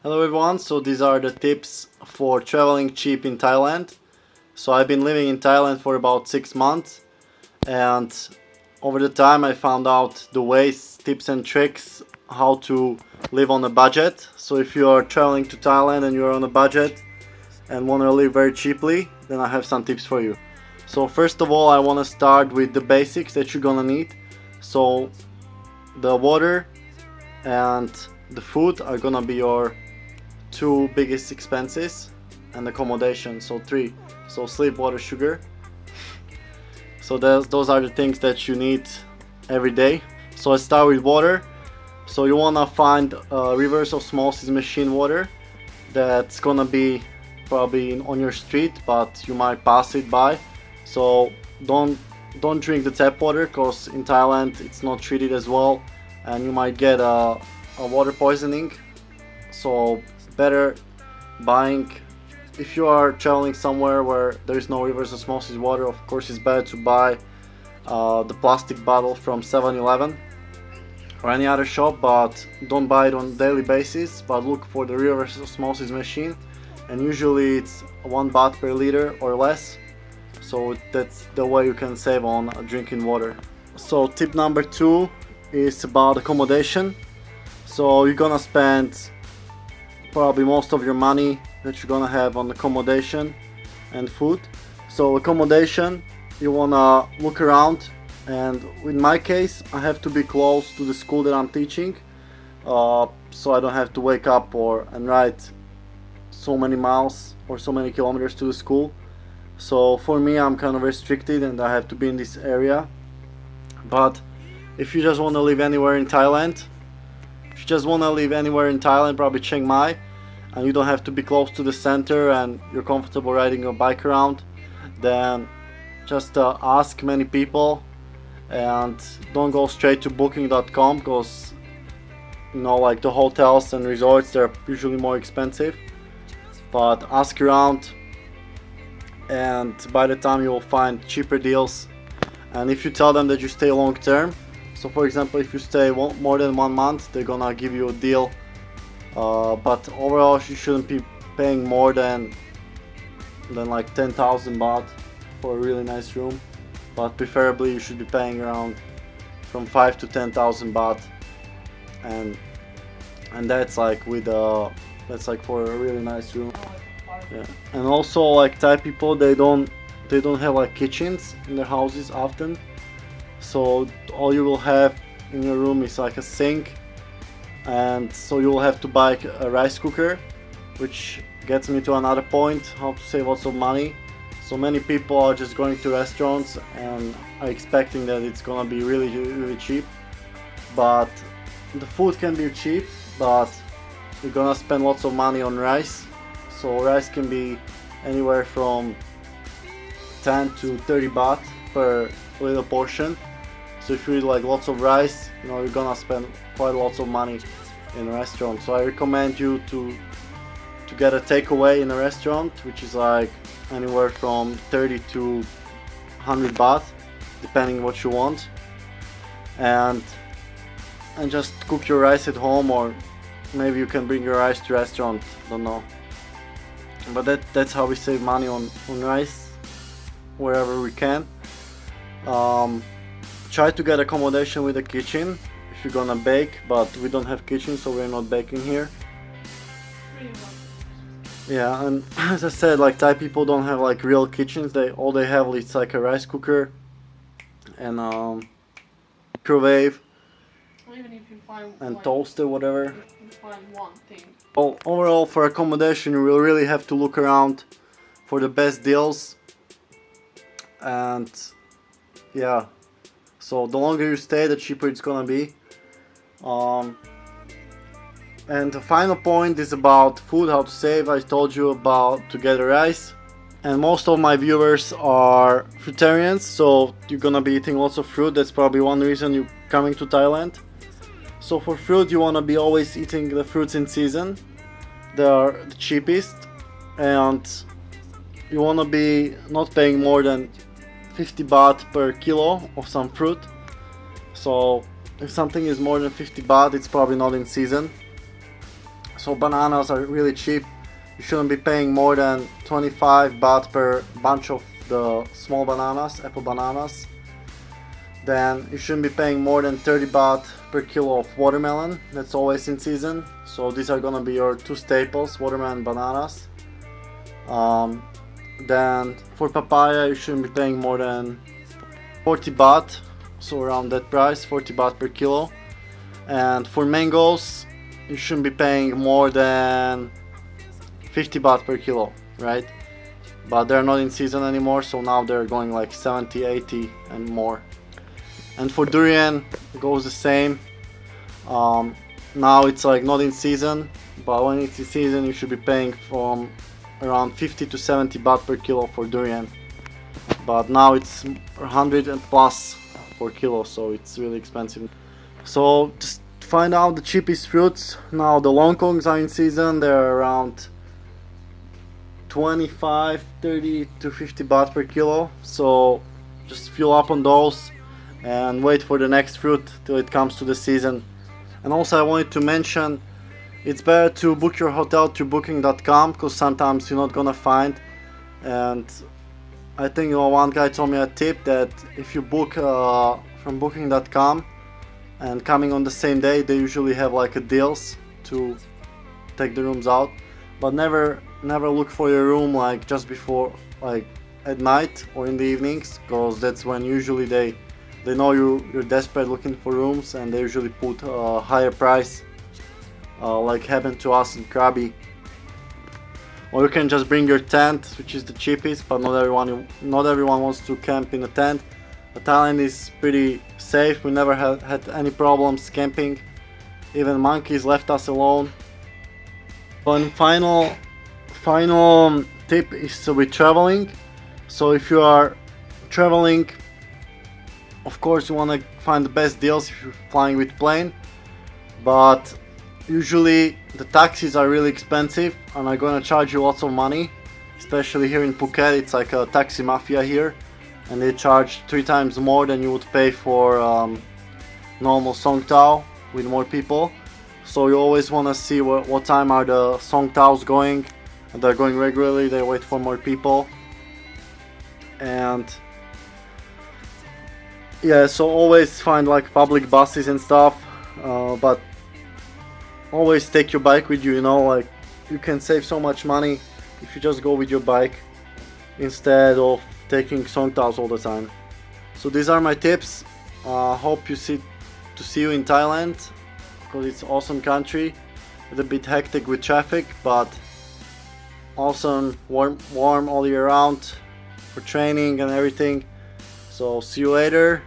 Hello everyone, so these are the tips for traveling cheap in Thailand. So I've been living in Thailand for about 6 months, and over the time I found out the ways, tips and tricks how to live on a budget. So if you are traveling to Thailand and you're on a budget and want to live very cheaply, then I have some tips for you. So first of all, I want to start with the basics that you're gonna need. So the water and the food are gonna be your two biggest expenses, and accommodation, so three. So sleep, water, sugar. So those are the things that you need every day. So let's start with water. So you wanna find a reverse osmosis machine water that's gonna be probably on your street, but you might pass it by. So don't drink the tap water, because in Thailand it's not treated as well, and you might get a water poisoning. So better buying, if you are traveling somewhere where there is no reverse osmosis water, of course it's better to buy the plastic bottle from 7-Eleven or any other shop, but don't buy it on a daily basis, but look for the reverse osmosis machine, and usually it's 1 baht per liter or less. So that's the way you can save on drinking water. So tip number 2 is about accommodation. So you're gonna spend probably most of your money that you're gonna have on accommodation and food. So accommodation, you wanna look around, and in my case I have to be close to the school that I'm teaching, so I don't have to wake up and ride so many miles or so many kilometers to the school. So for me, I'm kind of restricted and I have to be in this area. But if you just want to live anywhere in Thailand, probably Chiang Mai, and you don't have to be close to the center and you're comfortable riding your bike around, then just ask many people, and don't go straight to booking.com, because like the hotels and resorts, they're usually more expensive. But ask around, and by the time you will find cheaper deals. And if you tell them that you stay long term, so for example, if you stay more than 1 month, they're gonna give you a deal. But overall, you shouldn't be paying more than like 10,000 baht for a really nice room. But preferably, you should be paying around from 5 to 10,000 baht, and that's like for a really nice room. Yeah. And also, like, Thai people, they don't have like kitchens in their houses often. So all you will have in your room is like a sink, and so you will have to buy a rice cooker, which gets me to another point, how to save lots of money. So many people are just going to restaurants and are expecting that it's gonna be really cheap, but the food can be cheap, but you're gonna spend lots of money on rice. So rice can be anywhere from 10 to 30 baht per little portion. So if you eat like lots of rice, you're gonna spend quite lots of money in a restaurant. So I recommend you to get a takeaway in a restaurant, which is like anywhere from 30 to 100 baht, depending what you want, and just cook your rice at home, or maybe you can bring your rice to restaurant, don't know. But that's how we save money on rice wherever we can. Try to get accommodation with a kitchen if you're gonna bake, but we don't have kitchen, so we're not baking here. Yeah, and as I said, like, Thai people don't have like real kitchens. All they have is like a rice cooker and microwave, even if you find and like, toaster, whatever. you find one thing. Well, overall, for accommodation, you will really have to look around for the best deals, and yeah, so the longer you stay, the cheaper it's gonna be. And the final point is about food, how to save. I told you about to get a rice, and most of my viewers are fruitarians, so you're gonna be eating lots of fruit. That's probably one reason you're coming to Thailand. So for fruit, you wanna be always eating the fruits in season. They are the cheapest, and you wanna be not paying more than 50 baht per kilo of some fruit. So if something is more than 50 baht, it's probably not in season. So bananas are really cheap. You shouldn't be paying more than 25 baht per bunch of the small bananas, apple bananas. Then you shouldn't be paying more than 30 baht per kilo of watermelon. That's always in season. So these are gonna be your two staples, watermelon and bananas. Then for papaya you shouldn't be paying more than 40 baht, so around that price, 40 baht per kilo. And for mangoes you shouldn't be paying more than 50 baht per kilo, right? But they're not in season anymore, so now they're going like 70, 80 and more. And for durian it goes the same. Now it's like not in season, but when it's in season you should be paying from around 50 to 70 baht per kilo for durian. But now it's 100 and plus per kilo, so it's really expensive. So just find out the cheapest fruits. Now the longkongs are in season. They're around 25, 30 to 50 baht per kilo. So just fill up on those and wait for the next fruit till it comes to the season. And also I wanted to mention, it's better to book your hotel through booking.com, because sometimes you're not gonna find. And I think one guy told me a tip that if you book from booking.com and coming on the same day, they usually have like a deals to take the rooms out. But never look for your room like just before, like at night or in the evenings, because that's when usually they know you're desperate looking for rooms, and they usually put a higher price, like happened to us in Krabi. Or you can just bring your tent, which is the cheapest, but not everyone wants to camp in a tent. But Thailand is pretty safe. We never had any problems camping. Even monkeys left us alone. One final tip is with traveling. So if you are traveling, of course you want to find the best deals if you're flying with plane, but usually the taxis are really expensive and are going to charge you lots of money. Especially here in Phuket, it's like a taxi mafia here, and they charge 3 times more than you would pay for normal Song Tao with more people. So you always want to see what time are the Song Taos going, and they're going regularly. They wait for more people. And yeah, so always find like public buses and stuff, but always take your bike with you, you know, like you can save so much money if you just go with your bike instead of taking Song Taos all the time. So these are my tips. Hope to see you in Thailand, because it's an awesome country. It's a bit hectic with traffic, but awesome, warm all year round for training and everything. So see you later.